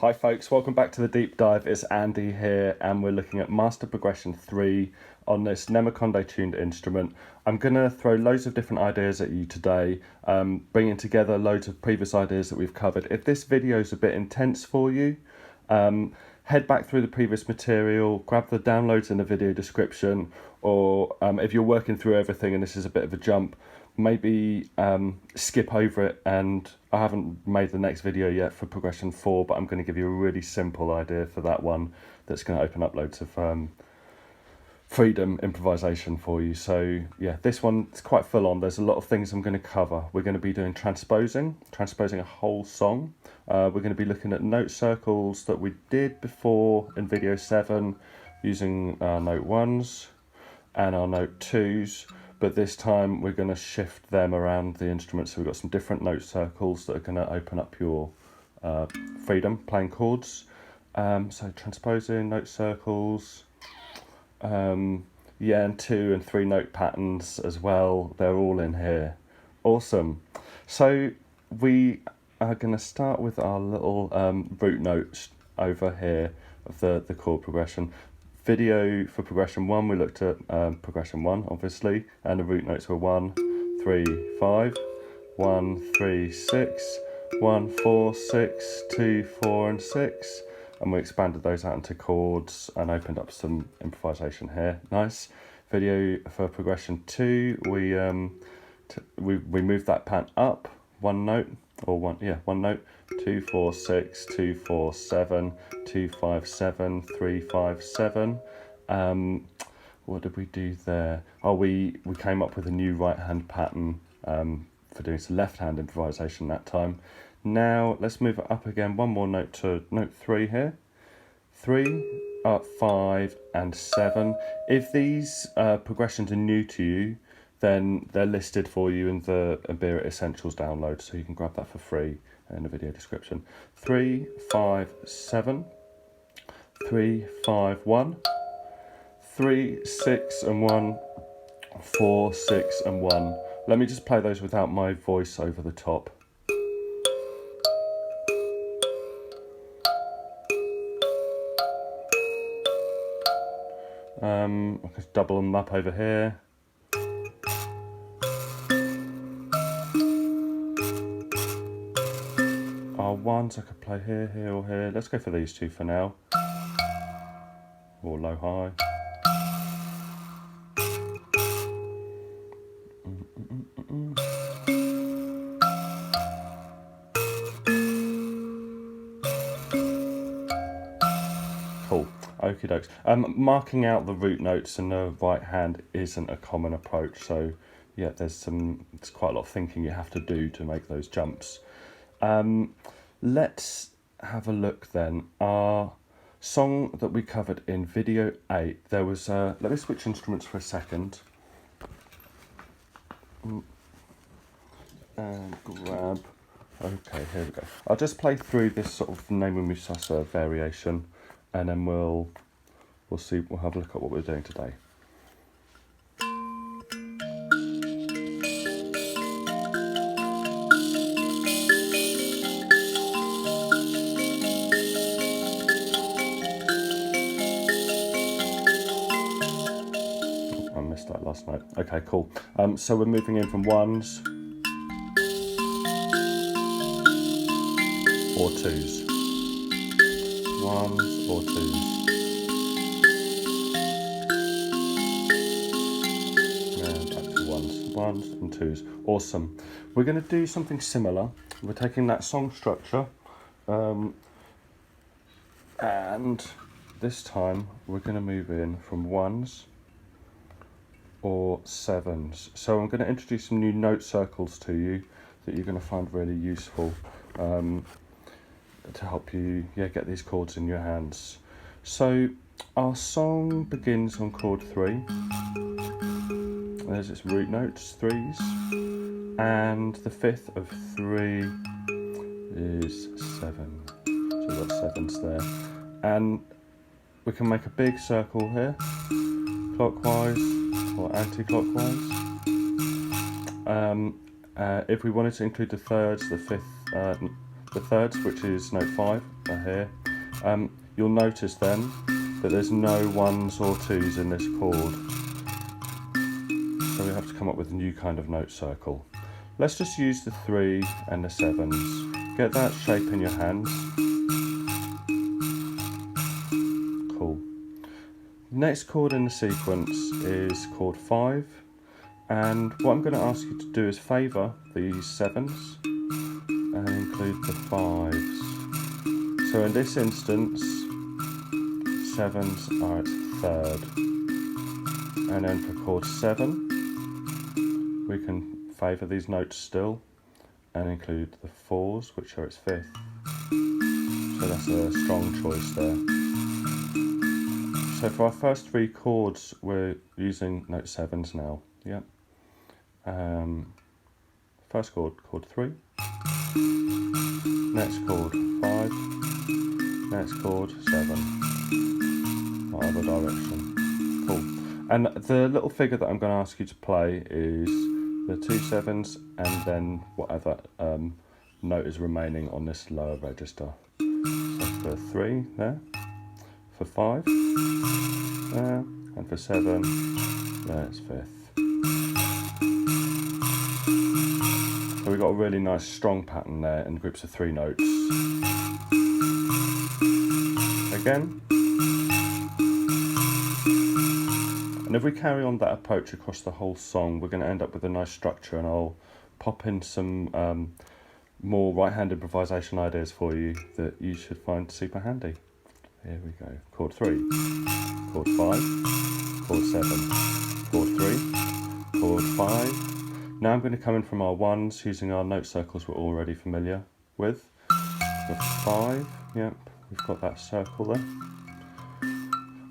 Hi folks, welcome back to the deep dive. It's Andy here and we're looking at Master Progression 3 on this Nemakonde tuned instrument. I'm going to throw loads of different ideas at you today, bringing together loads of previous ideas that we've covered. If this video is a bit intense for you, head back through the previous material, grab the downloads in the video description, or if you're working through everything and this is a bit of a jump, maybe skip over it. And I haven't made the next video yet for progression 4, but I'm going to give you a really simple idea for that one that's going to open up loads of freedom improvisation for you. So yeah, this one's quite full on. There's a lot of things I'm going to cover. We're going to be doing transposing a whole song. We're going to be looking at note circles that we did before in video 7 using our note 1s and our note 2s. But this time we're going to shift them around the instrument. So we've got some different note circles that are going to open up your freedom playing chords. So transposing, note circles, and 2 and 3 note patterns as well. They're all in here. Awesome. So we are going to start with our little root notes over here of the chord progression. Video for progression 1, we looked at progression 1 obviously, and the root notes were 1, 3, 5, 1, 3, 6, 1, 4, 6, 2, 4 and 6, and we expanded those out into chords and opened up some improvisation here. Nice. Video for progression 2, we moved that pattern up one note, one note, 2, 4, 6, 2, 4, 7, 2, 5, 7, 3, 5, 7. What did we do there? Oh, we came up with a new right hand pattern for doing some left hand improvisation that time. Now let's move it up again, one more note to note 3 here. 3, 5 and 7. If these progressions are new to you, then they're listed for you in the Mbira Essentials download, so you can grab that for free in the video description. 3, 5, 7, 3, 5, 1, 3, 6 and 1, 4, 6 and 1. Let me just play those without my voice over the top. I can double them up over here. Our ones I could play here, here or here. Let's go for these two for now. Or low high. Cool. Okie dokes. Marking out the root notes in the right hand isn't a common approach, so yeah, there's quite a lot of thinking you have to do to make those jumps. Let's have a look then. Our song that we covered in video 8, there was let me switch instruments for a second and grab, okay, here we go. I'll just play through this sort of Name Musasa variation and then we'll have a look at what we're doing today. That last note. Okay, cool. So we're moving in from 1s or 2s. 1s or 2s. And back to 1s. 1s and 2s. Awesome. We're going to do something similar. We're taking that song structure and this time we're going to move in from 1s or 7s. So I'm going to introduce some new note circles to you that you're going to find really useful to help you get these chords in your hands. So our song begins on chord 3. There's its root notes, 3s, and the 5th of 3 is 7. So we've got 7s there. And we can make a big circle here, clockwise or anti-clockwise. If we wanted to include the thirds, the thirds, which is note 5, are here. You'll notice then that there's no ones or twos in this chord. So we have to come up with a new kind of note circle. Let's just use the 3 and the 7s. Get that shape in your hands. Cool. Next chord in the sequence is chord 5. And what I'm going to ask you to do is favour these 7s and include the 5s. So in this instance, 7s are its third. And then for chord 7, we can favour these notes still and include the 4s, which are its fifth. So that's a strong choice there. So for our first 3 chords, we're using note 7s now. Yep. First chord, chord 3. Next chord 5. Next chord 7. Other direction. Cool. And the little figure that I'm going to ask you to play is the 2 7s and then whatever note is remaining on this lower register. So for 3 there, for 5 there, and for 7 there it's 5th. So we've got a really nice strong pattern there in groups of 3 notes. Again. And if we carry on that approach across the whole song, we're going to end up with a nice structure, and I'll pop in some more right-hand improvisation ideas for you that you should find super handy. Here we go. Chord 3, chord 5, chord 7, chord 3, chord 5. Now I'm going to come in from our 1s using our note circles we're already familiar with. For 5, yep, we've got that circle there.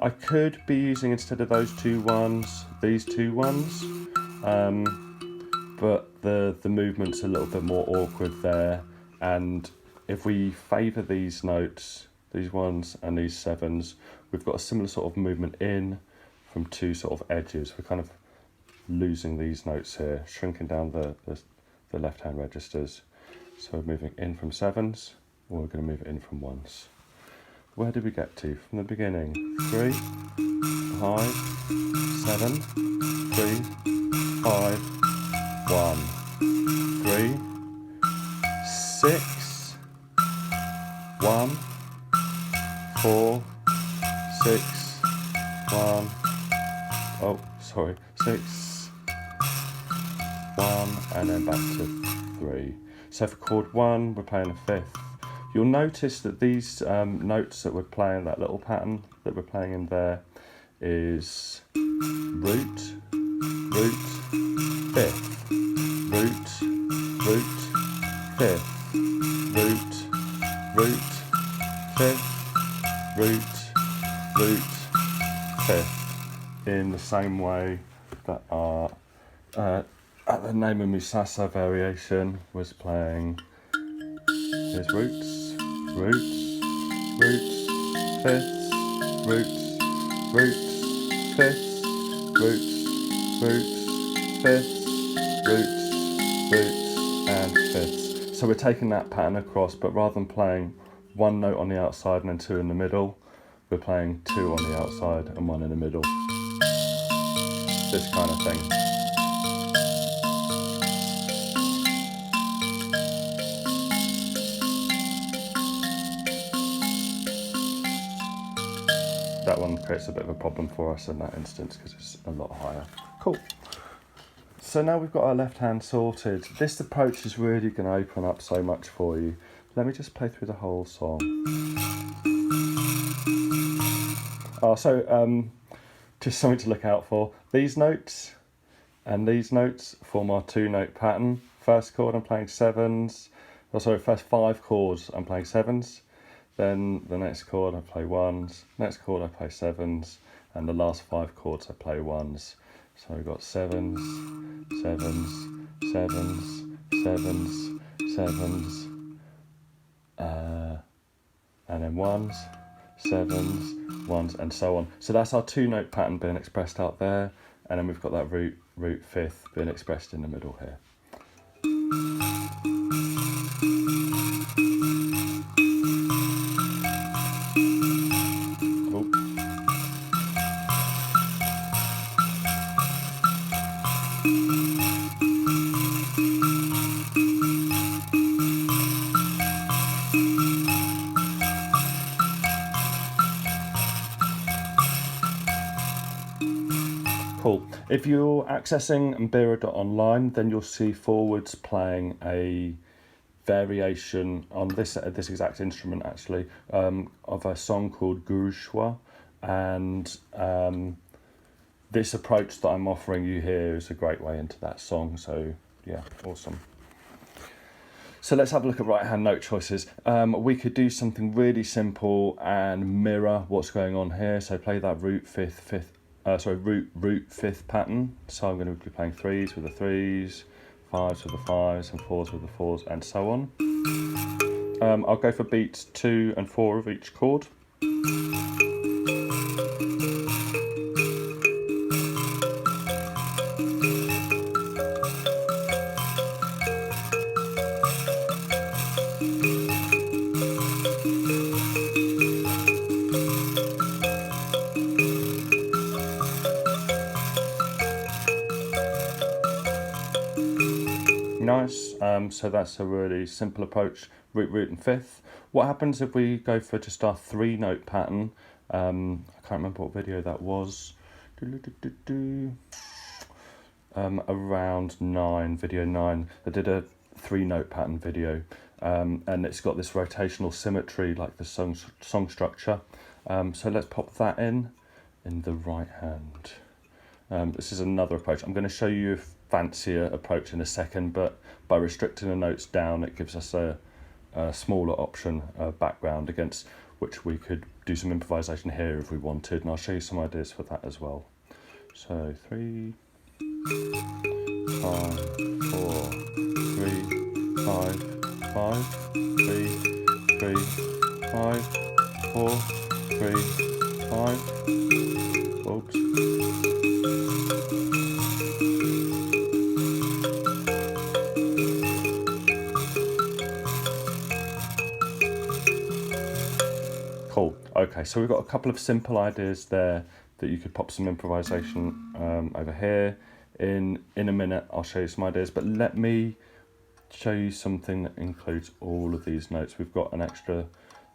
I could be using, instead of those 2 1s, these 2 1s, but the movement's a little bit more awkward there, and if we favour these notes, these 1s and these 7s, we've got a similar sort of movement in from 2 sort of edges. We're kind of losing these notes here, shrinking down the left-hand registers. So we're moving in from 7s, or we're going to move it in from 1s. Where did we get to from the beginning? 3, 5, 7, 3, 5, 1, 3, 6, 1, 4, 6, 1, oh, sorry, 6, 1, and then back to 3. So for chord 1, we're playing a 5th. You'll notice that these notes that we're playing, that little pattern that we're playing in there, is root, root, 5th, root, root, 5th, root, root, 5th, root, root, 5th, in the same way that our at the name of Musasa variation was playing. Here's roots, roots, roots, 5ths, roots, roots, 5ths, roots, roots, 5ths, roots, roots, and 5ths. So we're taking that pattern across, but rather than playing 1 note on the outside and then 2 in the middle, we're playing 2 on the outside and 1 in the middle. This kind of thing. That one creates a bit of a problem for us in that instance because it's a lot higher. Cool. So now we've got our left hand sorted. This approach is really going to open up so much for you. Let me just play through the whole song. Just something to look out for. These notes and these notes form our 2-note pattern. First chord I'm playing 7s. First 5 chords I'm playing 7s. Then the next chord I play 1s, next chord I play 7s, and the last 5 chords I play 1s. So we've got 7s, 7s, 7s, 7s, 7s, and then 1s, 7s, 1s, and so on. So that's our 2-note pattern being expressed out there, and then we've got that root 5th being expressed in the middle here. Cool. If you're accessing Mbira.online, then you'll see forwards playing a variation on this exact instrument actually, of a song called Guru Shwa, and this approach that I'm offering you here is a great way into that song. So yeah, awesome. So let's have a look at right hand note choices. We could do something really simple and mirror what's going on here. So play that root fifth pattern. So I'm going to be playing threes with the threes, fives with the fives, and fours with the fours, and so on. I'll go for beats 2 and 4 of each chord. Nice. So that's a really simple approach, root, root and fifth. What happens if we go for just our 3-note pattern? I can't remember what video that was. Around 9, video 9. I did a 3-note pattern video, and it's got this rotational symmetry like the song structure. So let's pop that in the right hand. This is another approach. I'm going to show you a fancier approach in a second, but by restricting the notes down, it gives us a smaller option background against which we could do some improvisation here if we wanted, and I'll show you some ideas for that as well. So 3, 5, 4, 3, 5, 5, 3, 3, 5, 4, 3, 5. Oops. Cool. Okay, so we've got a couple of simple ideas there that you could pop some improvisation over here. In a minute, I'll show you some ideas, but let me show you something that includes all of these notes. We've got an extra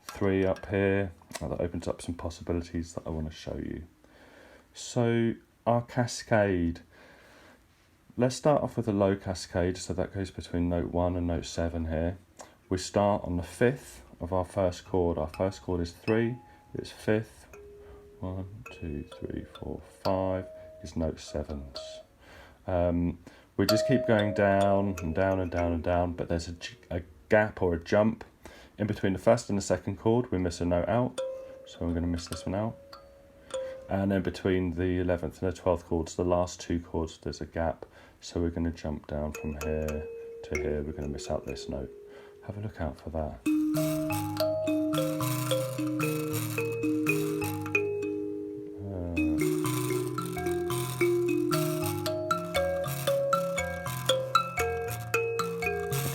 3 up here that opens up some possibilities that I want to show you. So our cascade. Let's start off with a low cascade, so that goes between note 1 and note 7 here. We start on the 5th of our first chord. Our first chord is 3, it's 5th. 1, 2, 3, 4, 5 is note 7s. We just keep going down and down and down and down, but there's a gap or a jump in between the first and the second chord. We miss a note out, so I'm going to miss this one out. And then between the 11th and the 12th chords, the last 2 chords, there's a gap, so we're going to jump down from here to here. We're going to miss out this note. Have a look out for that.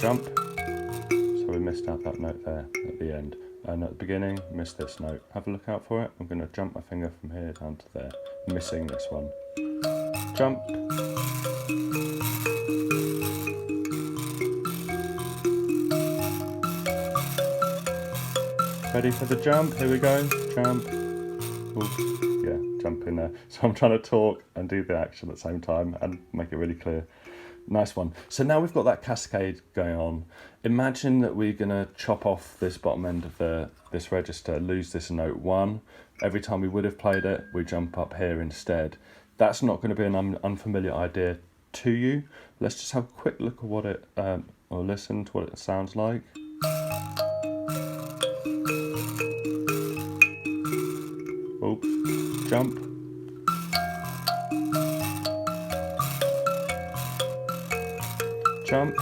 Jump, so we missed out that note there at the end, and at the beginning missed this note. Have a look out for it. I'm going to jump my finger from here down to there, missing this one. Jump, ready for the jump, here we go, jump. Oops. Yeah, jump in there. So I'm trying to talk and do the action at the same time and make it really clear. Nice one. So now we've got that cascade going on. Imagine that we're going to chop off this bottom end of this register, lose this note 1. Every time we would have played it, we jump up here instead. That's not going to be an unfamiliar idea to you. Let's just have a quick look at what it, or listen to what it sounds like. Oops, jump. Jump,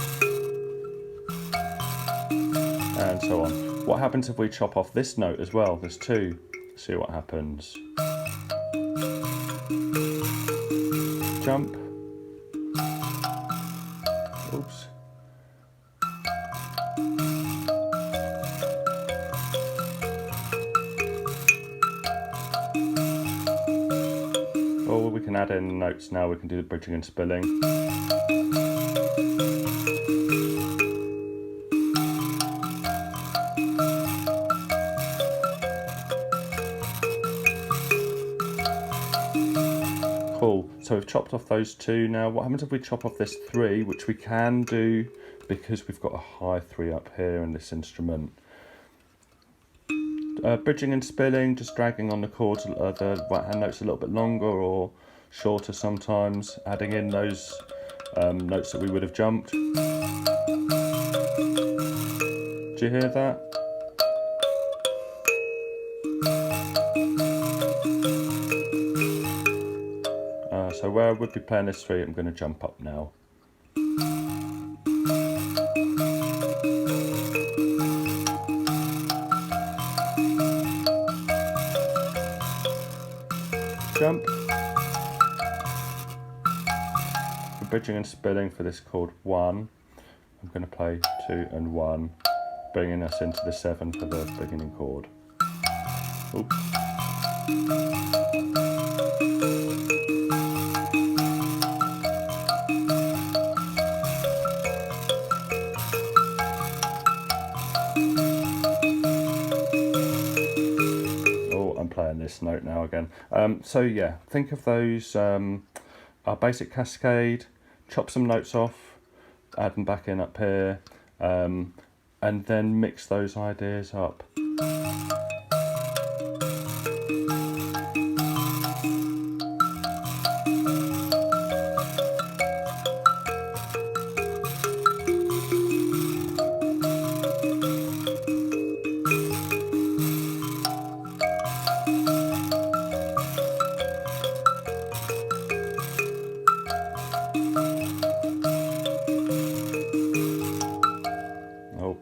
and so on. What happens if we chop off this note as well? There's 2. See what happens. Jump. Oops. Or we can add in notes now. We can do the bridging and spilling. Cool. So we've chopped off those two. Now what happens if we chop off this 3, which we can do because we've got a high 3 up here in this instrument. Bridging and spilling, just dragging on the chords, the right hand notes a little bit longer or shorter sometimes, adding in those notes that we would have jumped. Do you hear that? So where I would be playing this 3, I'm going to jump up now. Jump. For bridging and spilling for this chord 1, I'm going to play 2 and 1, bringing us into the 7 for the beginning chord. Oops. Playing this note now again. So yeah, think of those, our basic Cascade, chop some notes off, add them back in up here, and then mix those ideas up.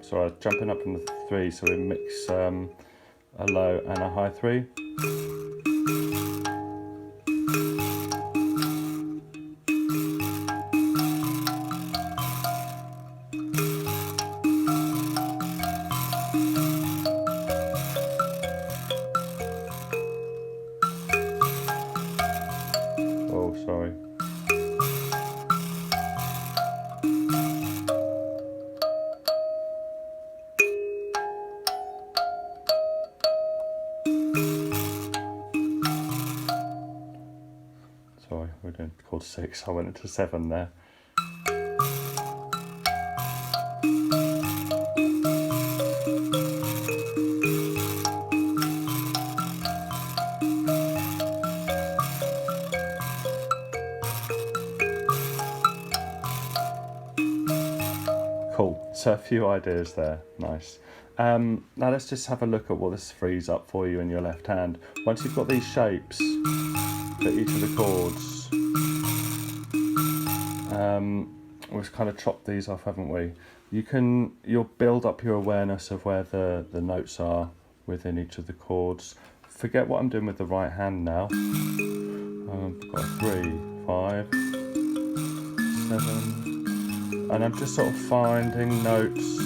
So jumping up in the 3, so we mix a low and a high 3. Oh, sorry. Sorry, we're doing chord 6, I went into 7 there. Cool, so a few ideas there, nice. Now let's just have a look at what this frees up for you in your left hand. Once you've got these shapes for each of the chords, we've kind of chopped these off, haven't we? You'll build up your awareness of where the notes are within each of the chords. Forget what I'm doing with the right hand now. I've got 3, 5, 7, and I'm just sort of finding notes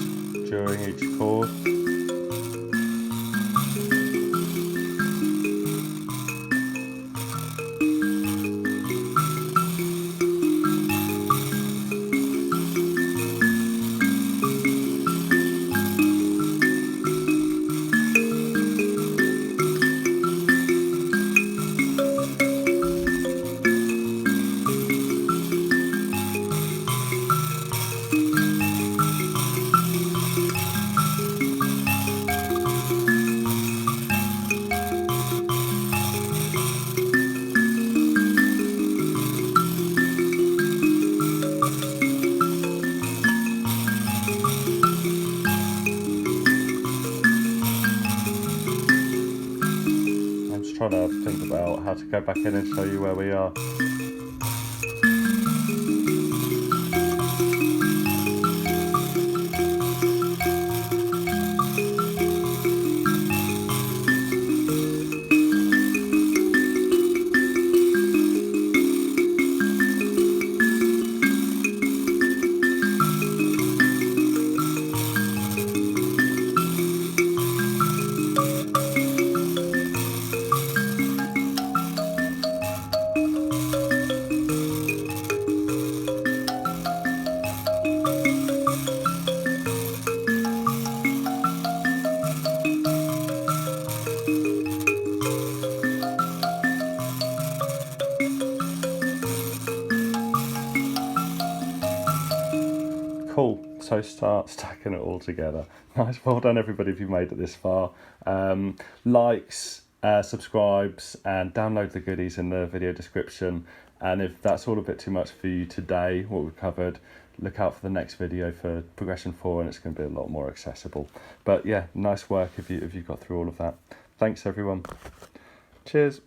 during each chord. Trying to think about how to go back in and show you where we are. Cool, so start stacking it all together. Nice, well done everybody if you made it this far. Likes, subscribes, and download the goodies in the video description. And if that's all a bit too much for you today, what we've covered, look out for the next video for progression 4, and it's going to be a lot more accessible. But yeah, nice work if you've got through all of that. Thanks everyone. Cheers.